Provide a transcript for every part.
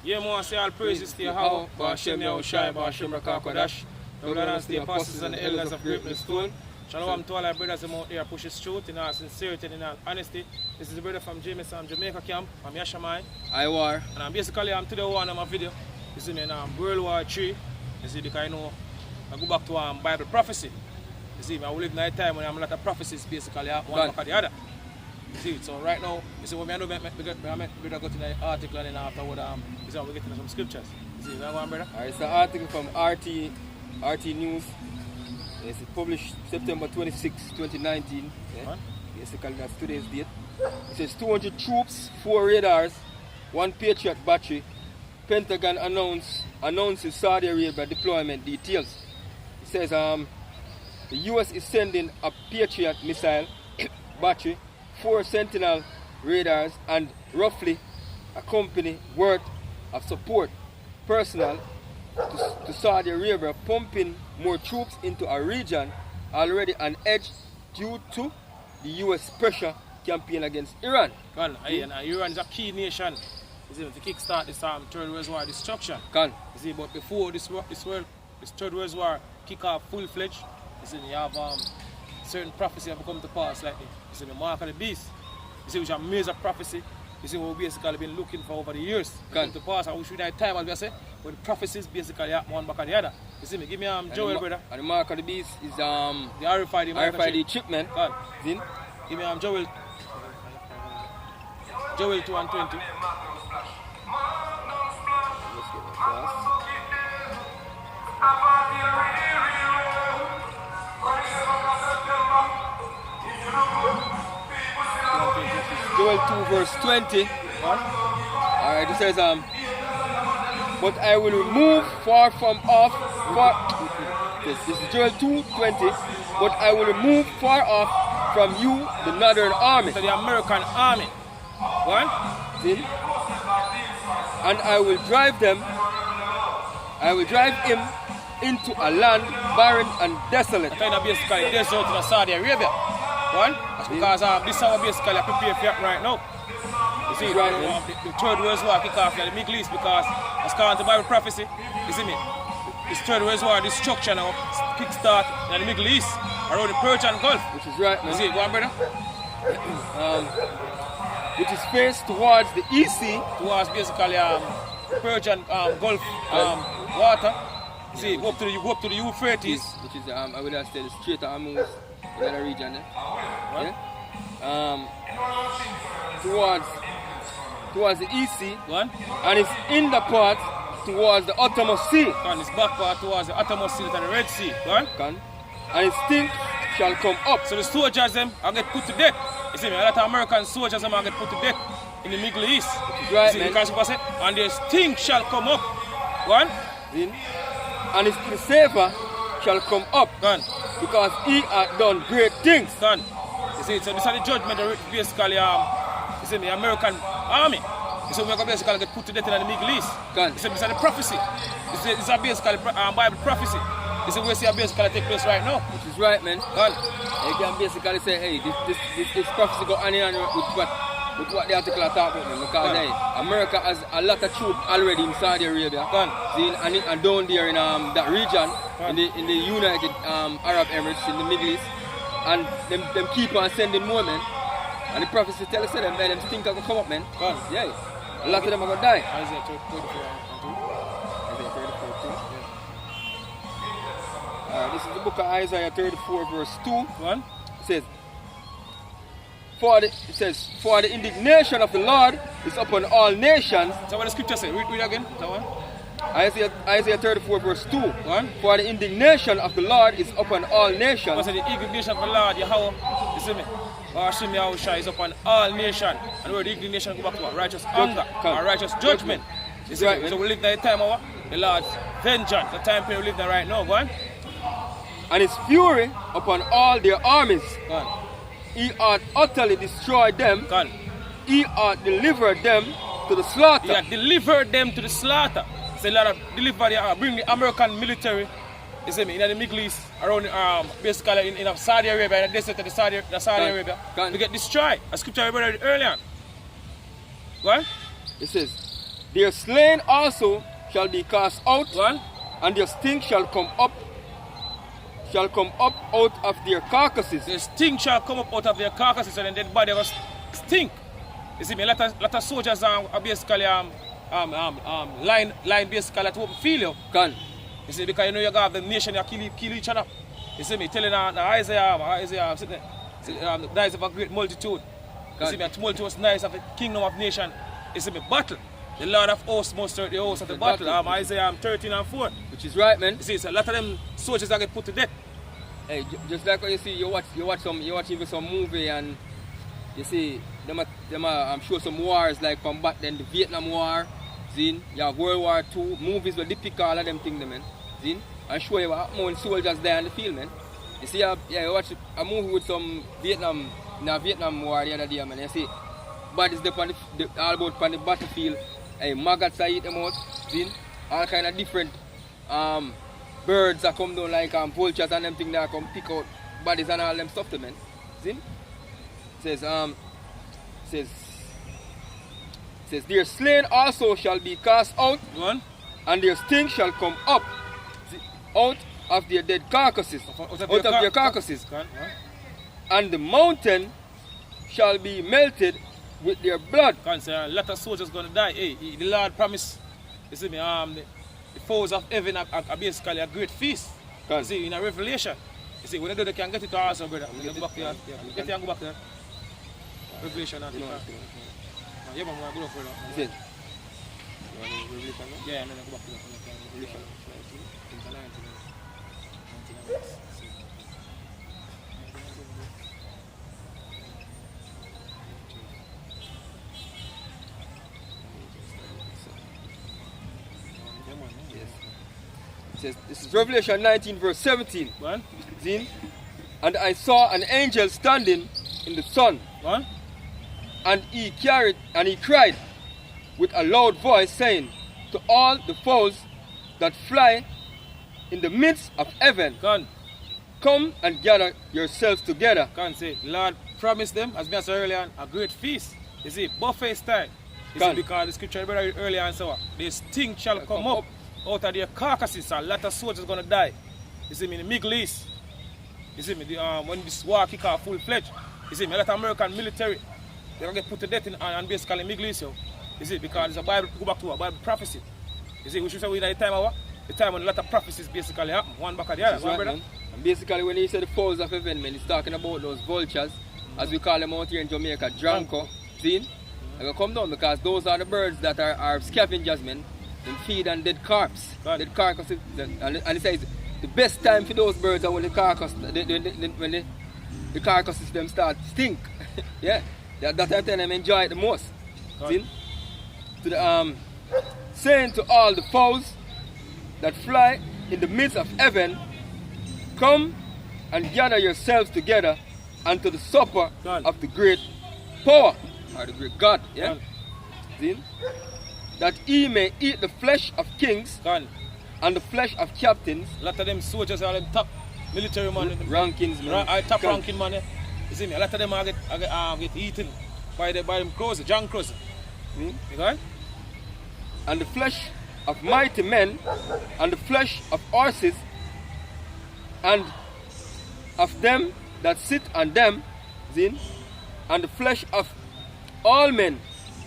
Yeah, man, say all praises to Yahweh, Ba'ashem Yahushai, Ba'ashem Rakakadash, the brothers, the apostles, and the elders of Great Millstone. Shalom to all our brothers out there push his truth in all sincerity and in all honesty. This is the brother from Jameson, Jamaica camp. I'm Yashamai. I war. And I'm basically today one of my video. You see me in World War 3. You see, because I know I go back to Bible prophecy. You see, I live in a time when I'm a lot of prophecies basically one back at the other. You see, so right now, you see, when I know we go to the article and then afterward, you see, we get into some scriptures. You see, you know what, brother? Alright, it's an article from RT News. It's published September 26, 2019. Yeah? Basically, that's today's date. It says 200 troops, 4 radars, 1 Patriot battery. Pentagon announces Saudi Arabia deployment details. It says the US is sending a Patriot missile battery, 4 Sentinel radars, and roughly a company worth of support personnel to Saudi Arabia, pumping more troops into a region already on edge due to the US pressure campaign against Iran. And Iran is a key nation, you see, to kickstart this Third World War destruction. You see, but before this Third World War kick off full-fledged, you see, you have certain prophecy have come to pass, like the mark of the beast. You see, which is a major prophecy. You see, what we basically been looking for over the years. Come to pass, and we should have time, as we say, but the prophecies basically happen one back at the other. You see me, give me Joel, brother. And the mark of the beast is the RFID shipment. Give me Joel 2:20. Joel 2 verse 20. Alright, it says, but I will remove far from off. This is Joel 2:20. But I will remove far off from you the northern army. So the American army. What? And I will drive him into a land barren and desolate. Kind of basically desert in Saudi Arabia. One? That's because this is how basically prepare for it right now. You see, the Third World War kick off in the Middle East because as according to Bible prophecy, you see me, this Third World War destruction now kick start in the Middle East around the Persian Gulf. Which is right, man. You see, go on, brother. Which is faced towards the EC. Towards basically Persian Gulf water. You see, go up to the Euphrates. Which is, I would have said, the Strait of Hormuz in that region. Yeah? Towards the EC. And it's in the part towards the uttermost sea. And it's back part towards the uttermost sea and the Red Sea. And its stink shall come up. So the soldiers them are get put to death. You see me, a lot of American soldiers them are get put to death in the Middle East. Right, you see, because and their stink shall come up. And its preserver shall come up. Because he had done great things. You see, so this is the judgment basically you see me, American army. You see, we are basically get put to death in the Middle East. You see, this is the prophecy. This is basically Bible prophecy. This is where we basically take place right now. Which is right, man. You can basically say, hey, this prophecy go on and with what the article are talking about. Because hey, America has a lot of troops already in Saudi Arabia. And down there in that region, in the United Arab Emirates, in the Middle East. And them keep on sending more, man. And the prophecy tell us them, man, them stink are going to come up, man. Yeah. A lot of them are going to die. Isaiah 34 Isaiah 34 2. This is the book of Isaiah 34 verse 2. It says, for the indignation of the Lord is upon all nations. So what the scripture say? Read again. That one. Isaiah 34 verse 2. For the indignation of the Lord is upon all nations. Because the indignation of the Lord, Yahweh, you see me? Ba'ashem Yahushai is upon all nations. And where the indignation go back to what? Righteous anger or righteous judgment. You see right, so we live in the time of the Lord's vengeance. The time period we live in right now. Go on. And his fury upon all their armies. He hath utterly destroyed them. He hath delivered them to the slaughter. He hath delivered them to the slaughter. So Lord bring the American military, you see me, in the Middle East, around basically in Saudi Arabia, in the desert of the Saudi Arabia, to get destroyed. A scripture I read earlier. What? It says, Their slain also shall be cast out, One. and their stink shall come up out of their carcasses. The stink shall come up out of their carcasses, and the dead body will stink. You see me, a lot of soldiers are basically line basically to open field. Can. You see, because you know you got the nation that kill each other. You see me telling Isaiah sitting there, the dice of a great multitude. You see me, a tumultuous nice of a kingdom of nation. You see me, battle. The Lord of hosts mustered the hosts of the battle. Isaiah 13 and 4. Which is right, man. You see, so a lot of them soldiers that get put to death. Hey, just like what you see, you watch even some movie, and you see I'm sure some wars like from back then, the Vietnam War, you have World War II, movies will depict all of them things, man. And show you what happened when soldiers die in the field, man. You see, you watch a movie with some Vietnam War the other day, man. You see, bodies all about on the battlefield. Hey, maggots are eat them out, all kind of different birds that come down like vultures and them things that come pick out bodies and all them stuff, man. Says their slain also shall be cast out, and their stink shall come up out of their dead carcasses, out of their carcasses, and the mountain shall be melted with their blood. Can't say a lot of soldiers gonna die. Hey, the Lord promised, you see me, the foes of heaven are basically a great feast. You see, in a Revelation. You see, when they do, they can get it also, brother. Go back there. Get and go back there. Revelation and yeah, man, I'm going to go for that. Is it? Yeah, I'm going to go back to that. Revelation. It says, this is Revelation 19 verse 17. What? And I saw an angel standing in the sun. What? And he cried with a loud voice, saying to all the fowls that fly in the midst of heaven, come and gather yourselves together. Say, Lord promised them, as I said earlier, a great feast. You see, buffet style. You see, because the scripture earlier and so on. The stink shall come up out of their carcasses. A lot of soldiers are going to die. You see me, in the Middle East. You see me, when this war kick off full-fledged. You see me, a lot of American military, they're going to get put to death in basically Middle East. You see, because it's a Bible, go back to a Bible prophecy. You see, we should say we're in the time when a lot of prophecies basically happen, one back at the other. Right, and basically when he said the fowls of heaven, man, he's talking about those vultures, as we call them out here in Jamaica, dranko. See? They're going to come down because those are the birds that are scavengers, man, and feed on dead corpses. Dead carcasses. And he says the best time for those birds are when the carcasses them start stink. Yeah. That time them enjoy it the most. See? To the, saying to all the fowls that fly in the midst of heaven, come and gather yourselves together unto the supper of the great power, or the great God. Yeah? See? That he may eat the flesh of kings and the flesh of captains. A lot of them soldiers are them top military man. Rankings, man. Top ranking man. You see me, a lot of them get eaten by them crows, John Crows. Okay? And the flesh of mighty men, and the flesh of horses, and of them that sit on them, and the flesh of all men,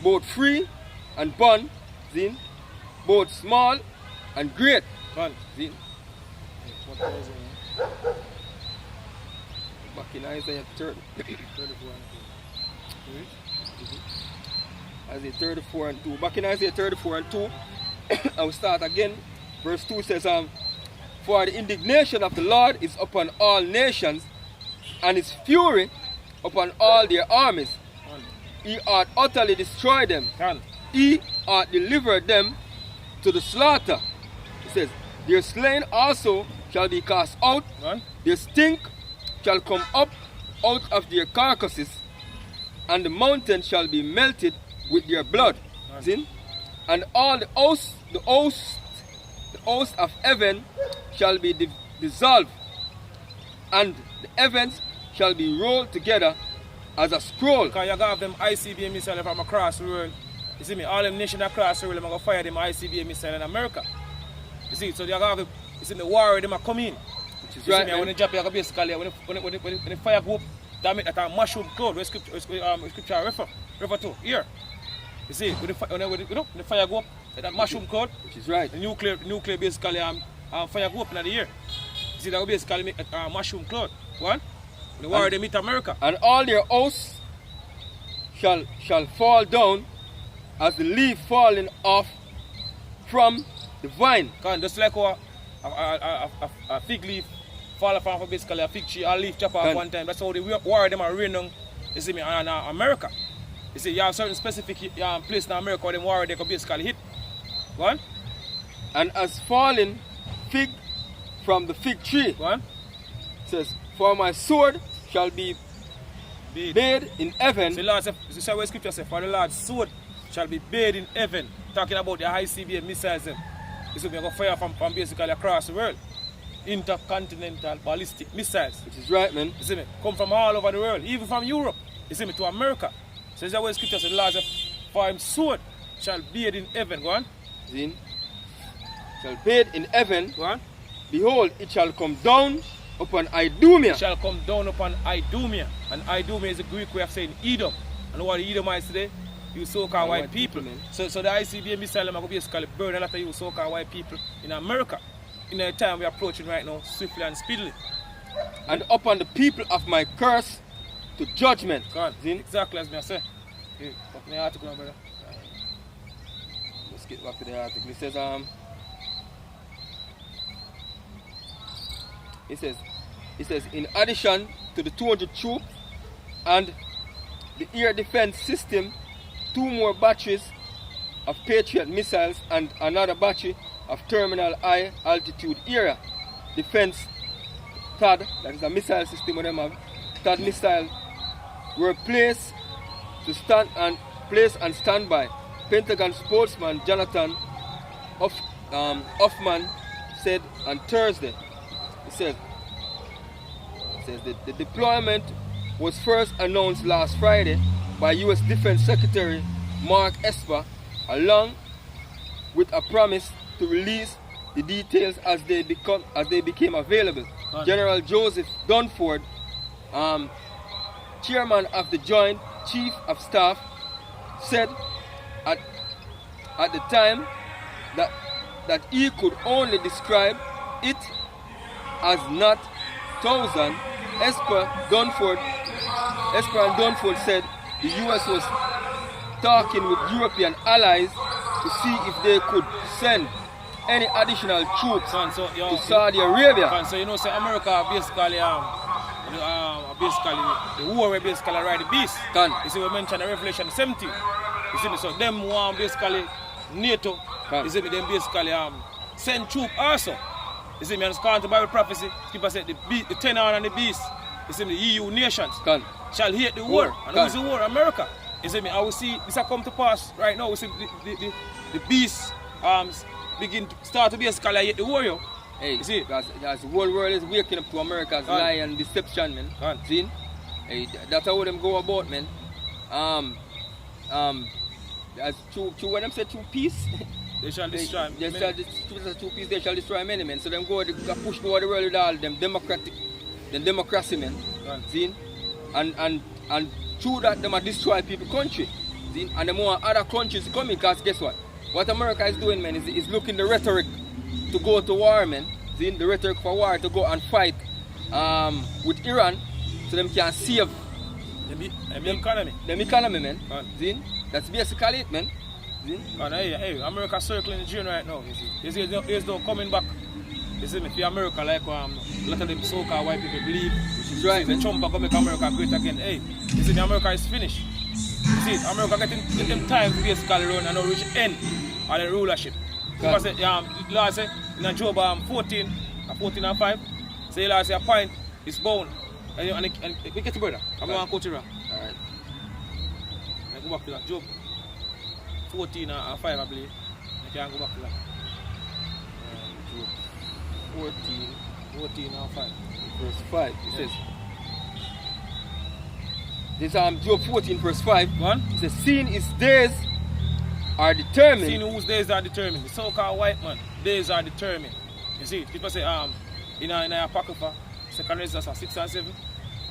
both free and bond, both small and great. Back in Isaiah 30. Isaiah 34 and 2. Back in Isaiah 34 and 2, I will start again. Verse 2 says, for the indignation of the Lord is upon all nations, and his fury upon all their armies. He hath utterly destroyed them. He hath delivered them to the slaughter. He says, their slain also shall be cast out. Their stink shall come up out of their carcasses, and the mountain shall be melted with their blood. See? And all the host of heaven shall be dissolved, and the heavens shall be rolled together as a scroll. Because you got them ICBM missiles from across the world. You see me, all them nations across the world, I'm going to fire them ICBM missile in America. You see, so they're going to have, you see, the war them are coming. Which is you right, see me, when they drop, you basically, when the fire go up, that make that a mushroom cloud, where scripture refer to, here. You see, when the fire go up, that mushroom cloud, which is right. The nuclear basically fire go up in the air. You see, that will basically make a mushroom cloud. One, the war they meet America. And all their hosts shall fall down as the leaf falling off from the vine. Just like a fig leaf fall off of basically a fig tree, a leaf chop off one time. That's how the war them are raining, you see me, on America. You see, you have certain specific place in America where them war they can basically hit. One. And as falling fig from the fig tree. One. It says, for my sword shall be bathed in heaven. So Lord, this is what scripture says, for the Lord's sword shall be bathed in heaven. Talking about the ICBM missiles. This will be a fire from basically across the world. Intercontinental ballistic missiles. Which is right, man. You see me? Come from all over the world, even from Europe. You see me? To America. So this is what scripture says, the Lord says, for his sword shall bathe in heaven. Go on. Zin. Shall bathe in heaven. Go on. Behold, it shall come down upon Idumea. It shall come down upon Idumea. And Idumea is a Greek way of saying Edom. And what the Edomites today? You so-called white people. So the ICBM missile are basically burn a lot of you so-called white people in America. In the time we're approaching right now, swiftly and speedily. And upon the people of my curse to judgment. God, exactly as I say. Hey, back in the article, brother. Let's get back to the article. It says, in addition to the 200 troops and the air defense system, 2 more batteries of Patriot missiles and another battery of terminal high altitude area defense THAAD, that is a missile system with them have, THAAD missile were placed and standby. Pentagon spokesman Jonathan Hoffman said on Thursday. He says that the deployment was first announced last Friday by U.S. Defense Secretary Mark Esper, along with a promise to release the details as they became available. General Joseph Dunford, chairman of the Joint Chief of Staff, said at the time that he could only describe it as not thousand. Esper and Dunford said the U.S. was talking with European allies to see if they could send any additional troops to Saudi Arabia. So you know, say America basically the war where basically ride the beast. You see, we mentioned in Revelation 17. You see me, so them want basically NATO. You see me, them basically send troops also. You see me, and it's called the Bible prophecy. People say the tenor and the beast. You see me, the EU nations shall hate the war. And who's the war? America. You see me, I will see this come to pass right now. We see the beast begin to start to basically hate the war. Yo. Hey, you see? That's the whole world is waking up to America's lie and deception, man. See? Hey, that's how them go about, man. That's true when them say true peace. They shall destroy they shall destroy many, men. So them go push over the world with all them democracy, man. See? And through that them destroy people's country. See? And the more other countries coming, because guess what? What America is doing, man, is looking the rhetoric to go to war, man. See? The rhetoric for war to go and fight with Iran so them can save the economy. Them economy, man. See? That's basically it, man. Hey, America circling the drain right now. You see, there's no coming back. You see me, for America, like a lot of them so-called white people believe. Which is right, man. Trump going to make America great again. Hey, you see, America is finished. You see, America getting them time to basically run and now reach end of the rulership. Because Lord say, in Job 14 and 5, say Lord say a point is bound. And we get to brother. I'm going to quote it wrong. Alright. I go back to that. Job 14 and 5, I believe. I can go back to that. 14 and 5. Verse 5. It says, this Job 14 verse 5. One. It says, seeing his days are determined. See whose days are determined. The so-called white man days are determined. You see, people say in a Apocrypha, second Ezra 6 and 7.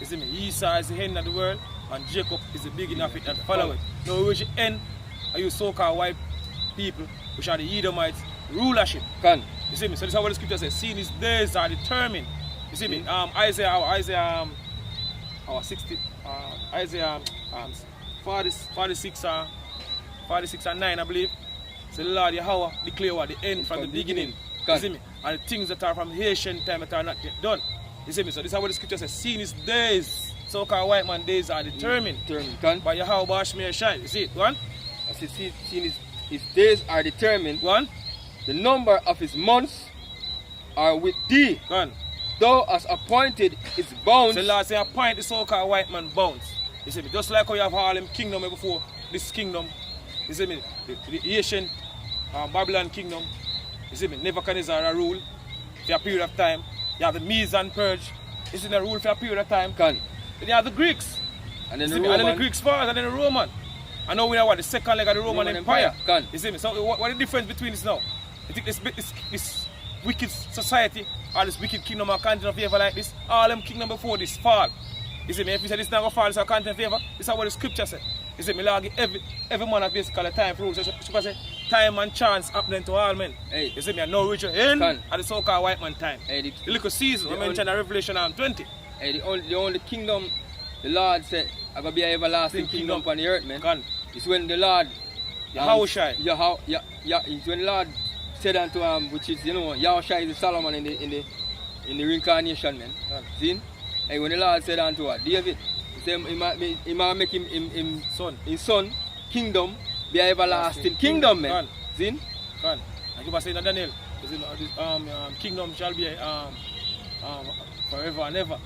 You see me, Esau is the end of the world and Jacob is the beginning of it and follow it. Now we should end are you so-called white people, which are the Edomites, rulership. Can. You see me? So this is what the scripture says, seeing his days are determined. You see me? Isaiah 46 and 9, I believe. So the Lord Yahweh declare what the end from the beginning. You see me? And the things that are from ancient time that are not yet done. You see me? So this is what the scripture says, seeing his days, so-called white man days are determined. By Yahweh Bashmir Shai. You see it? Go on. I see, seeing his days are determined. Go on. The number of his months are with thee. Go on. Thou hast appointed his bounds. So the Lord say appoint the so-called white man bounds. You see me? Just like how you have all them kingdom before this kingdom. You see me? The ancient Babylon kingdom. You see me? Nebuchadnezzar rule for a period of time. You have the Medes and Purge. You see the rule for a period of time. Can. Then you have the Greeks. And then the Greeks first and then the Roman. And now we are what? The second leg of the Roman Empire. Can. You see me? So what the difference between this now? You think this wicked society or this wicked kingdom or continent of favor like this, all them kingdom before this fall. You see me? If you say this not going to fall, this is a continent of favor, this is what the scripture says. You see me? Lord give every man a basically time for rule. So scripture say time and chance happening to all men. Hey. You see me? And no richer in at the so-called white man time. Hey, the little season we mentioned in Revelation 20. Hey, the only kingdom the Lord said are going to be an everlasting kingdom upon the earth, man. Can. It's when the Lord Yahushai. It's when the Lord said unto which is, Yahushai is the Solomon in the reincarnation, man. See? Hey, when the Lord said unto David, he said he might make him son kingdom be an everlasting kingdom, man. See? Can. Like you were saying in Daniel, kingdom shall be forever and ever.